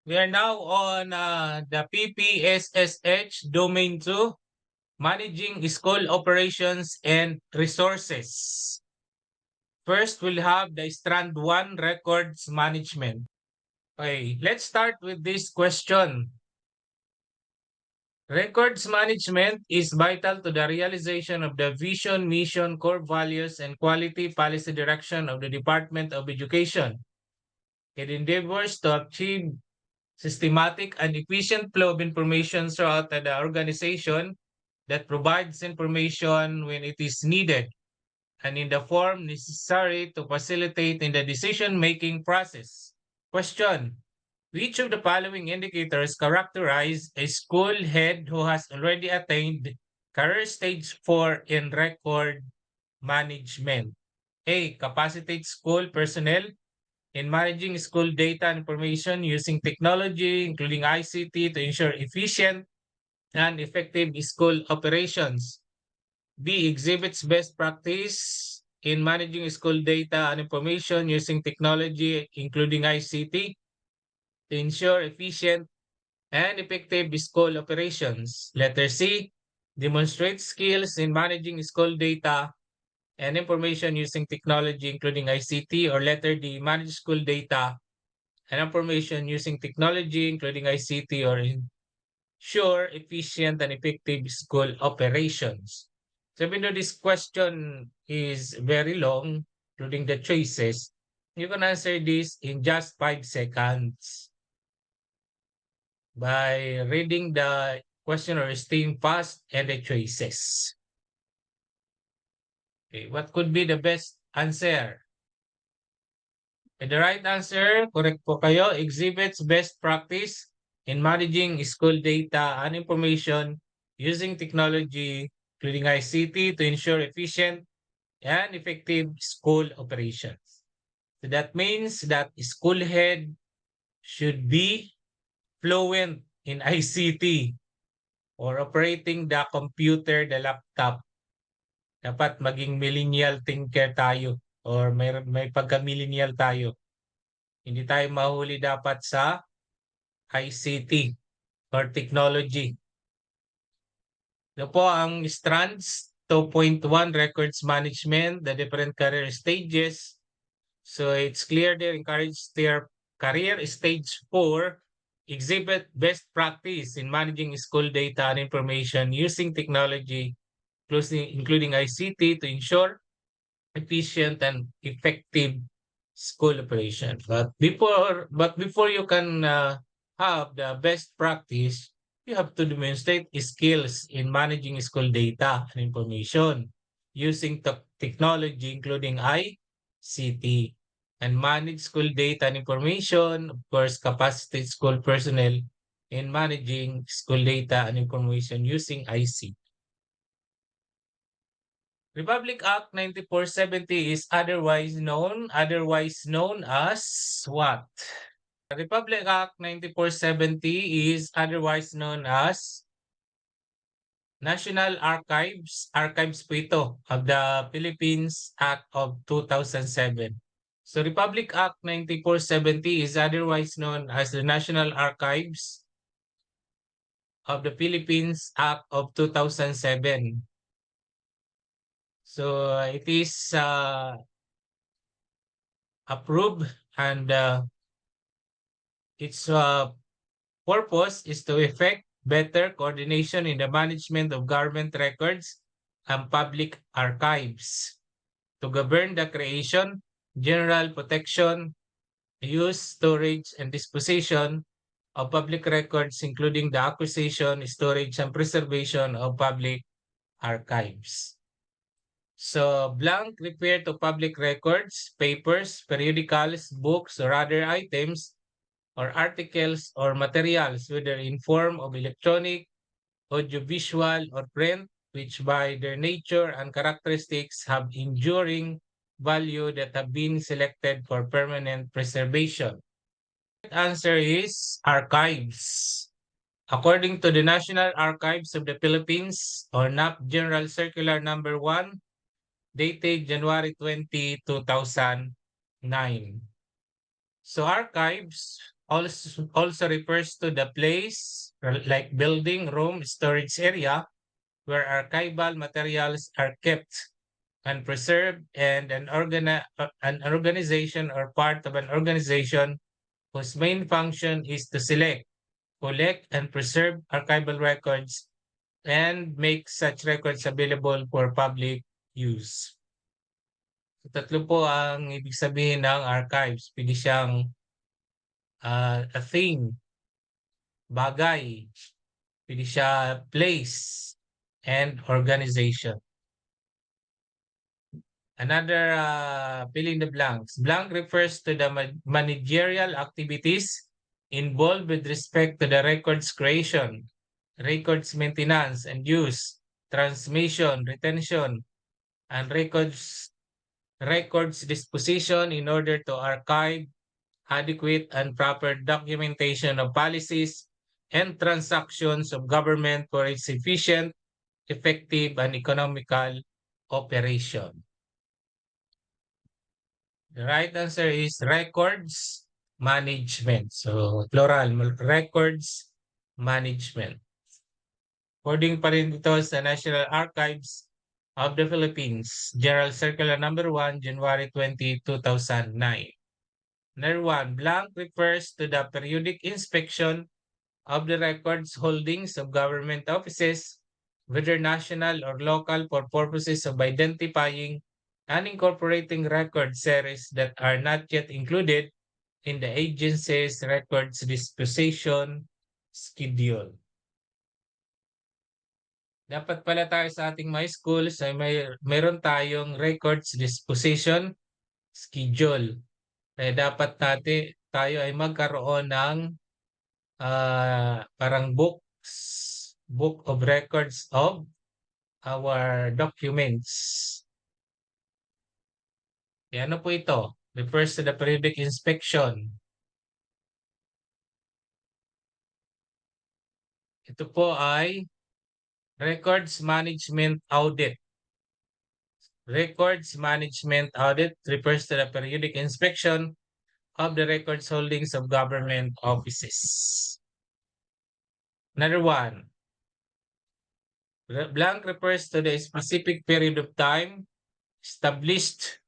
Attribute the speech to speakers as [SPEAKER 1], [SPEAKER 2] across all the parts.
[SPEAKER 1] We are now on the PPSSH Domain 2, Managing School Operations and Resources. First, we'll have the Strand 1, Records Management. Okay, let's start with this question. Records management is vital to the realization of the vision, mission, core values, and quality policy direction of the Department of Education. It endeavors to achieve systematic and efficient flow of information throughout the organization that provides information when it is needed and in the form necessary to facilitate in the decision-making process. Question: which of the following indicators characterize a school head who has already attained career stage 4 in record management? A. Capacitate school personnel in managing school data and information using technology, including ICT, to ensure efficient and effective school operations. B. Exhibits best practice in managing school data and information using technology, including ICT, to ensure efficient and effective school operations. Letter C. Demonstrates skills in managing school data and information using technology, including ICT. Or letter D. Manage school data and information using technology, including ICT, or ensure efficient and effective school operations. So even though this question is very long, including the choices, you can answer this in just 5 seconds by reading the question or staying fast and the choices. Okay, what could be the best answer? And the right answer, correct po kayo, exhibits best practice in managing school data and information using technology, including ICT, to ensure efficient and effective school operations. So that means that school head should be fluent in ICT or operating the computer, the laptop. Dapat maging millennial thinker tayo or may pagka-millennial tayo. Hindi tayo mahuli dapat sa ICT or technology. Ito po ang strands 2.1 records management, the different career stages. So it's clear there, encourage their career stage 4, exhibit best practice in managing school data and information using technology, including ICT, to ensure efficient and effective school operation. But before you can have the best practice, you have to demonstrate skills in managing school data and information using technology, including ICT, and manage school data and information. Of course, capacity school personnel in managing school data and information using ICT. Republic Act 9470 is otherwise known as what? Republic Act 9470 is otherwise known as National Archives po ito of the Philippines Act of 2007. So Republic Act 9470 is otherwise known as the National Archives of the Philippines Act of 2007. So it is approved, and its purpose is to effect better coordination in the management of government records and public archives, to govern the creation, general protection, use, storage, and disposition of public records, including the acquisition, storage, and preservation of public archives. So blank refer to public records, papers, periodicals, books, or other items or articles or materials, whether in form of electronic, audiovisual, or print, which by their nature and characteristics have enduring value that have been selected for permanent preservation. The answer is archives. According to the National Archives of the Philippines, or NAP General Circular Number 1, dated January 20, 2009. So archives also refers to the place like building, room, storage area where archival materials are kept and preserved, and an organization or part of an organization whose main function is to select, collect, and preserve archival records and make such records available for public use. So, tatlo po ang ibig sabihin ng archives. Pwede siyang a thing, bagay, pwede siya place, and organization. Another fill in the blanks. Blank refers to the managerial activities involved with respect to the records creation, records maintenance and use, transmission, retention, and records disposition in order to archive adequate and proper documentation of policies and transactions of government for its efficient, effective, and economical operation. The right answer is records management. So, plural, records management. According pa rin dito sa National Archives of the Philippines, General Circular Number 1, January 20, 2009. Number 1, blank refers to the periodic inspection of the records holdings of government offices, whether national or local, for purposes of identifying and incorporating record series that are not yet included in the agency's records disposition schedule. Dapat pala tayo sa ating mga schools ay meron tayong records disposition schedule. Kaya dapat tayo ay magkaroon ng parang book of records of our documents. Kaya ano po ito? Refers to the periodic inspection. Ito po ay records management audit. Records management audit refers to the periodic inspection of the records holdings of government offices. Another one. Blank refers to the specific period of time established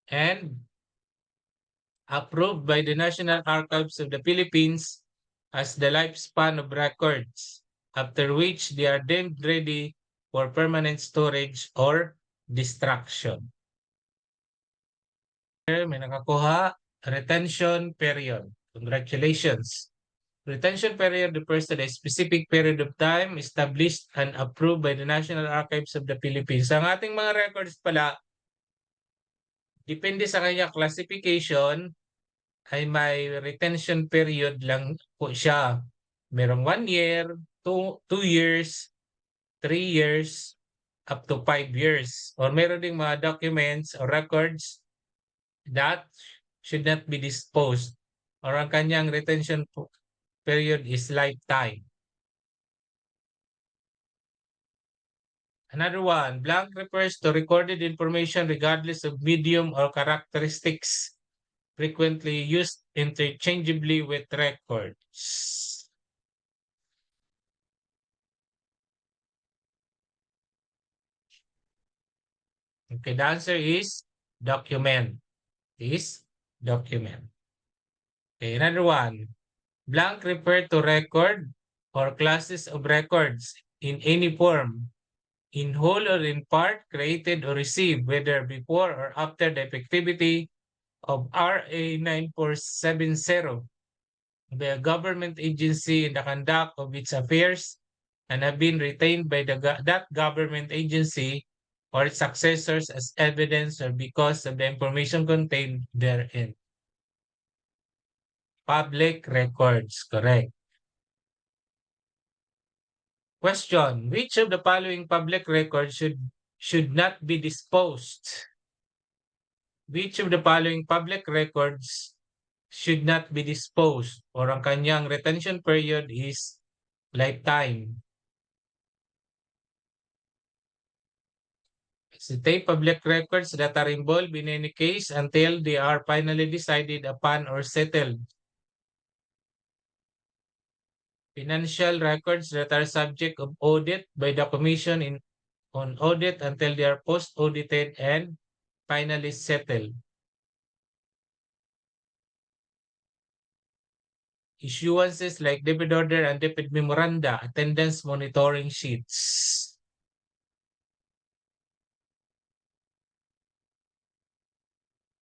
[SPEAKER 1] and approved by the National Archives of the Philippines as the lifespan of records, after which they are deemed ready for permanent storage or destruction. May nakakuha, retention period. Congratulations. Retention period refers to the specific period of time established and approved by the National Archives of the Philippines. Ang ating mga records pala, depende sa kanya classification, ay may retention period lang po siya. Merong 1 year, 2 years, 3 years, up to 5 years. Or meron ding mga documents or records that should not be disposed. Or ang kanyang retention period is lifetime. Another one, blank refers to recorded information regardless of medium or characteristics, frequently used interchangeably with records. Okay, the answer is document. Document. Okay, another one. Blank refer to record or classes of records in any form, in whole or in part, created or received, whether before or after the effectivity of RA 9470, the government agency in the conduct of its affairs, and have been retained by that government agency or its successors as evidence or because of the information contained therein. Public records, correct. Question, which of the following public records should not be disposed? Which of the following public records should not be disposed, or ang kanyang retention period is lifetime? Take public records that are involved in any case until they are finally decided upon or settled. Financial records that are subject of audit by the Commission on audit until they are post-audited and finally settled. Issuances like debit order and debit memoranda, attendance monitoring sheets.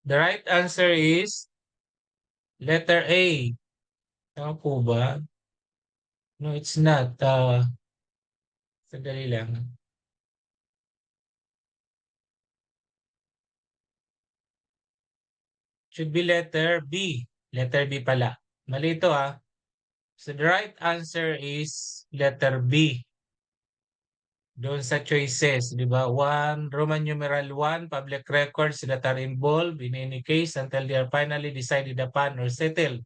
[SPEAKER 1] The right answer is letter A. Tama po ba? No, it's not. Sandali lang. Should be letter B. Letter B pala. Mali ito ah. So the right answer is letter B. Doon sa choices, di ba? Roman numeral 1, public records that are involved in any case until they are finally decided upon or settled.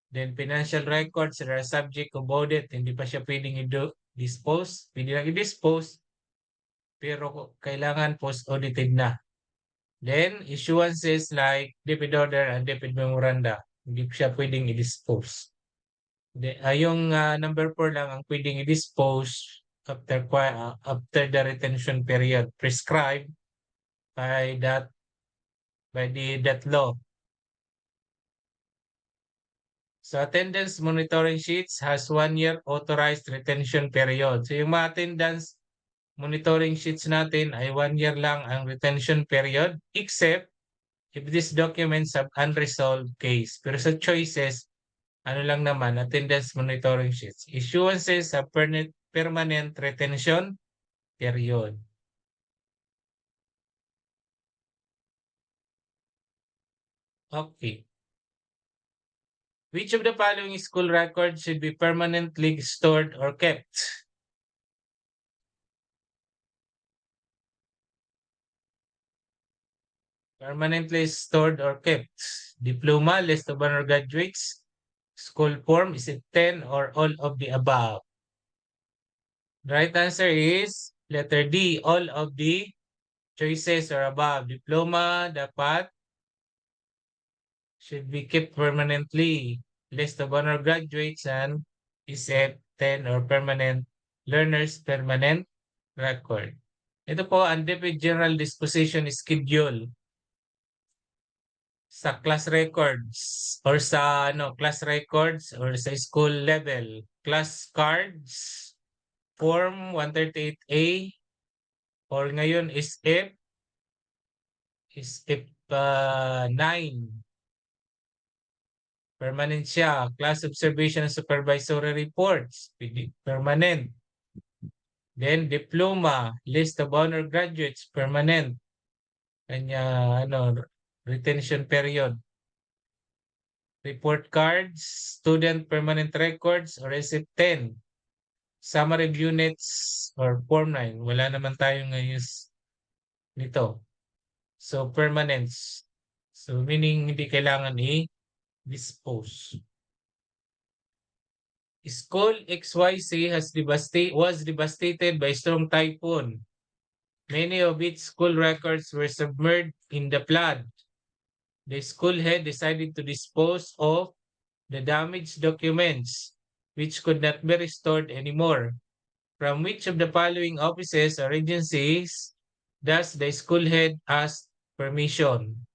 [SPEAKER 1] Then financial records that are subject of audit, hindi pa siya pwedeng i-dispose. Pwede lang i-dispose, pero kailangan post-audited na. Then, issuances like debit order and debit memoranda, hindi siya pwedeng i-dispose. Yung number 4 lang ang pwedeng i-dispose after the retention period prescribed by that law. So attendance monitoring sheets has 1 year authorized retention period. So yung mga attendance monitoring sheets natin ay 1 year lang ang retention period except if these documents have unresolved case. Pero sa choices, ano lang naman, attendance monitoring sheets. Issuances have permanent retention period. Okay. Which of the following school records should be permanently stored or kept? Permanently stored or kept. Diploma, list of honor graduates, school form, is it 10 or all of the above? The right answer is letter D, all of the choices are above. Diploma dapat should be kept permanently. List of honor graduates and is it 10 or permanent learners permanent record. Ito po, undefined general disposition schedule sa class records or sa class records or sa school level. Class cards, form 138A or ngayon is if 9. Permanent siya. Class observation and supervisory reports, permanent. Then diploma, list of honor graduates, permanent. Kanya retention period. Report cards, student permanent records, or is it 10? Summary of units or form 9. Wala naman tayong ngayon nito. So permanence. So meaning hindi kailangan i-dispose. School XYZ was devastated by storm typhoon. Many of its school records were submerged in the flood. The school head decided to dispose of the damaged documents, which could not be restored anymore. From which of the following offices or agencies does the school head ask permission?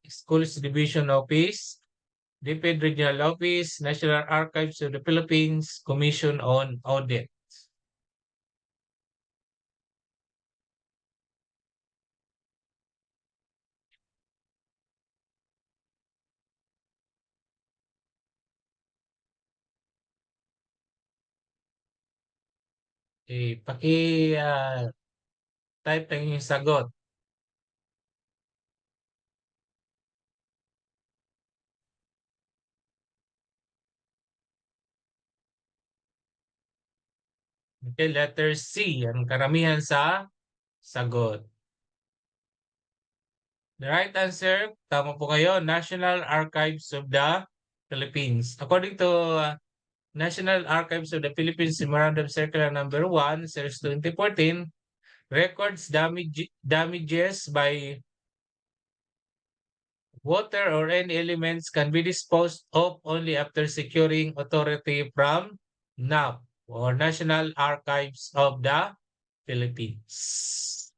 [SPEAKER 1] Schools Division Office, DepEd Regional Office, National Archives of the Philippines, Commission on Audit. Type lang yung sagot. Okay, letter C, ang karamihan sa sagot. The right answer, tama po kayo, National Archives of the Philippines. According to National Archives of the Philippines Memorandum Circular Number 1, Series 2014, records damages by water or any elements can be disposed of only after securing authority from NAP or National Archives of the Philippines.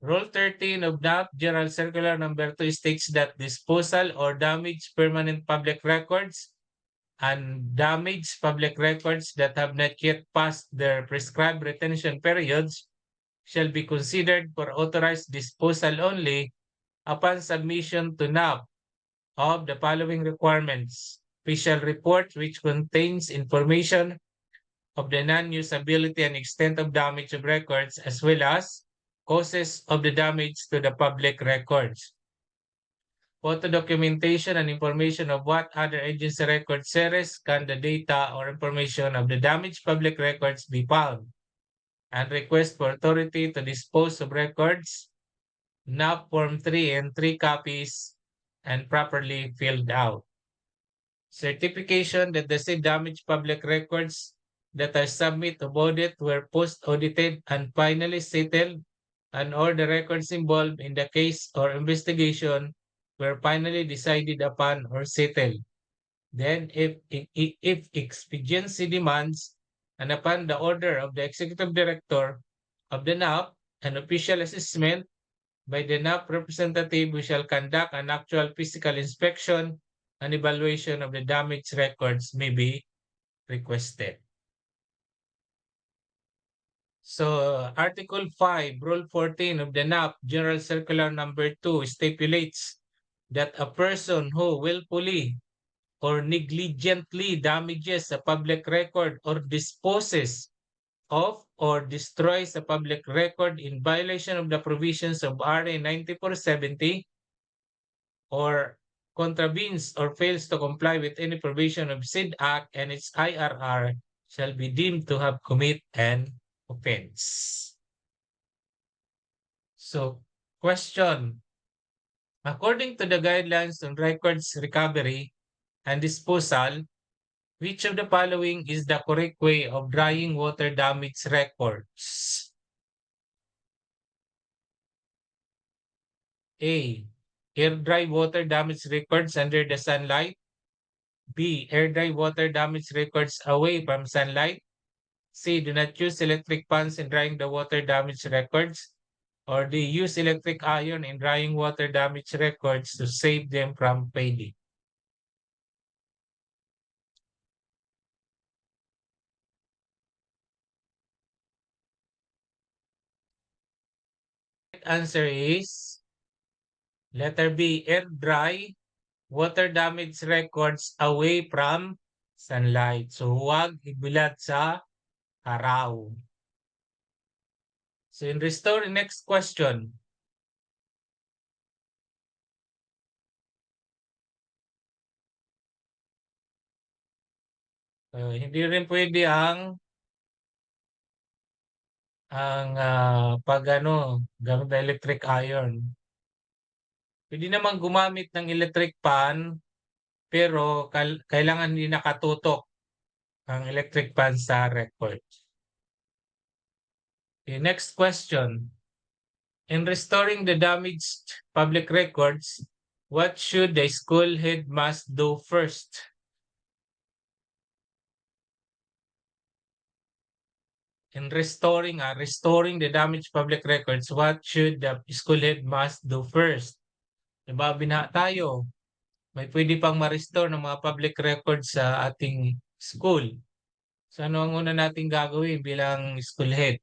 [SPEAKER 1] Rule 13 of NAP General Circular Number 2 states that disposal or damaged permanent public records and damaged public records that have not yet passed their prescribed retention periods shall be considered for authorized disposal only upon submission to NAP of the following requirements. Official report which contains information of the non-usability and extent of damage of records as well as causes of the damage to the public records. Photo documentation and information of what other agency record series can the data or information of the damaged public records be found, and request for authority to dispose of records, NAP Form 3 and 3 copies, and properly filled out. Certification that the said damaged public records that are submitted to audit were post-audited and finally settled, and or the records involved in the case or investigation were finally decided upon or settled. Then, if expediency demands, and upon the order of the Executive Director of the NAP, an official assessment by the NAP representative, we shall conduct an actual physical inspection and evaluation of the damaged records may be requested. So, Article 5, Rule 14 of the NAP General Circular Number 2 stipulates that a person who willfully or negligently damages a public record or disposes of or destroys a public record in violation of the provisions of RA 9470 or contravenes or fails to comply with any provision of said Act and its IRR shall be deemed to have committed an offense. So, question. According to the guidelines on records recovery and disposal, which of the following is the correct way of drying water damage records? A. Air dry water damage records under the sunlight. B. Air dry water damage records away from sunlight. C. Do not use electric fans in drying the water damage records. Or D. Use electric iron in drying water damage records to save them from fading. Answer is letter B, air dry water damage records away from sunlight. So huwag ibilad sa araw. So in restore, next question. Hindi rin pwede pag gamit na electric iron. Pwede naman gumamit ng electric fan, pero kailangan hindi nakatutok ang electric fan sa record. Okay, next question. In restoring the damaged public records, what should the school head must do first? In restoring the damaged public records, what should the school head must do first? Diba, tayo, may pwede pang ma-restore ng mga public records sa ating school. So ano ang una nating gagawin bilang school head?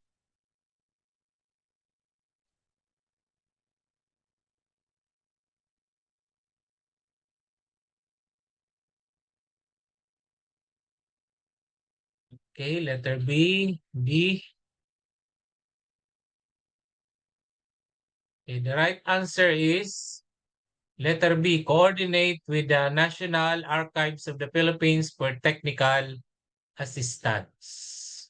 [SPEAKER 1] Okay, letter B, D. Okay, the right answer is letter B, coordinate with the National Archives of the Philippines for technical assistance.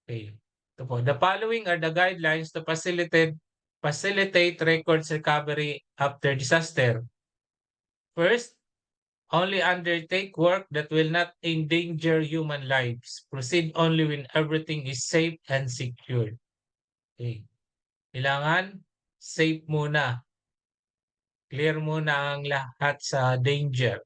[SPEAKER 1] Okay. Ito po. The following are the guidelines to facilitate records recovery after disaster. First, only undertake work that will not endanger human lives. Proceed only when everything is safe and secure. Okay. Kailangan safe muna. Clear muna ang lahat sa danger.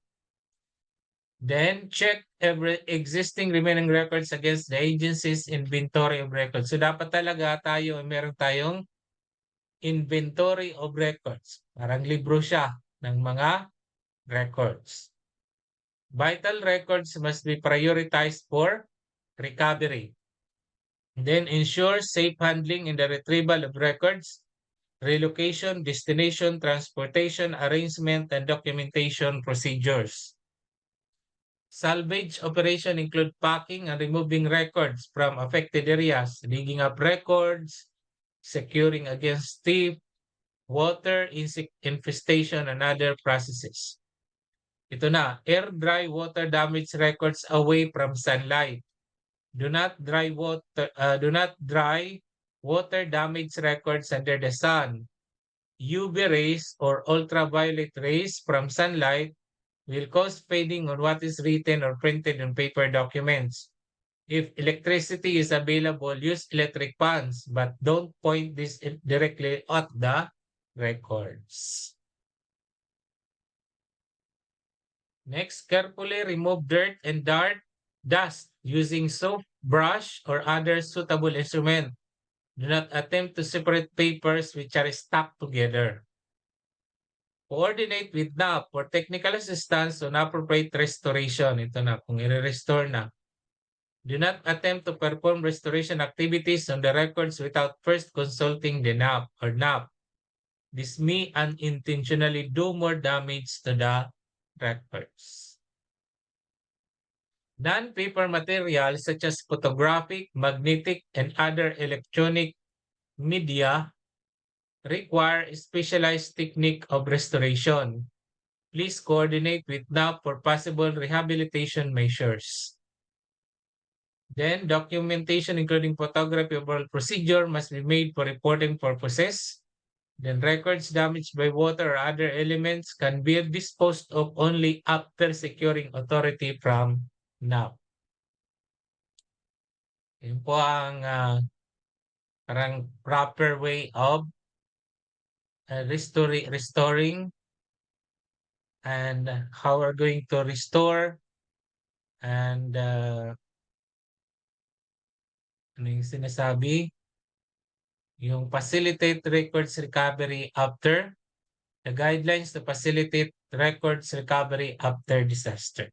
[SPEAKER 1] Then, check every existing remaining records against the agency's inventory of records. So, dapat talaga tayo, meron tayong inventory of records. Parang libro siya ng mga records. Vital records must be prioritized for recovery. Then, ensure safe handling in the retrieval of records, relocation, destination, transportation, arrangement, and documentation procedures. Salvage operation include packing and removing records from affected areas, digging up records, securing against thief, water infestation, and other processes. Ito na, air dry water damage records away from sunlight. Do not dry water damage records under the sun. UV rays or ultraviolet rays from sunlight will cause fading on what is written or printed on paper documents. If electricity is available, use electric fans, but don't point this directly at the records. Next, carefully remove dirt and dust using soap, brush, or other suitable instrument. Do not attempt to separate papers which are stuck together. Coordinate with NAP for technical assistance on appropriate restoration. Ito na, kung i-restore na. Do not attempt to perform restoration activities on the records without first consulting the NAP or NAP. This may unintentionally do more damage to the records. Non-paper materials such as photographic, magnetic, and other electronic media require a specialized technique of restoration. Please coordinate with NAP for possible rehabilitation measures. Then, documentation including photography of all procedure must be made for reporting purposes. Then, records damaged by water or other elements can be disposed of only after securing authority from NAP. Yun po ang parang proper way of restoring and how we're going to restore and ano yung sinasabi? Yung facilitate records recovery after the guidelines to facilitate records recovery after disaster.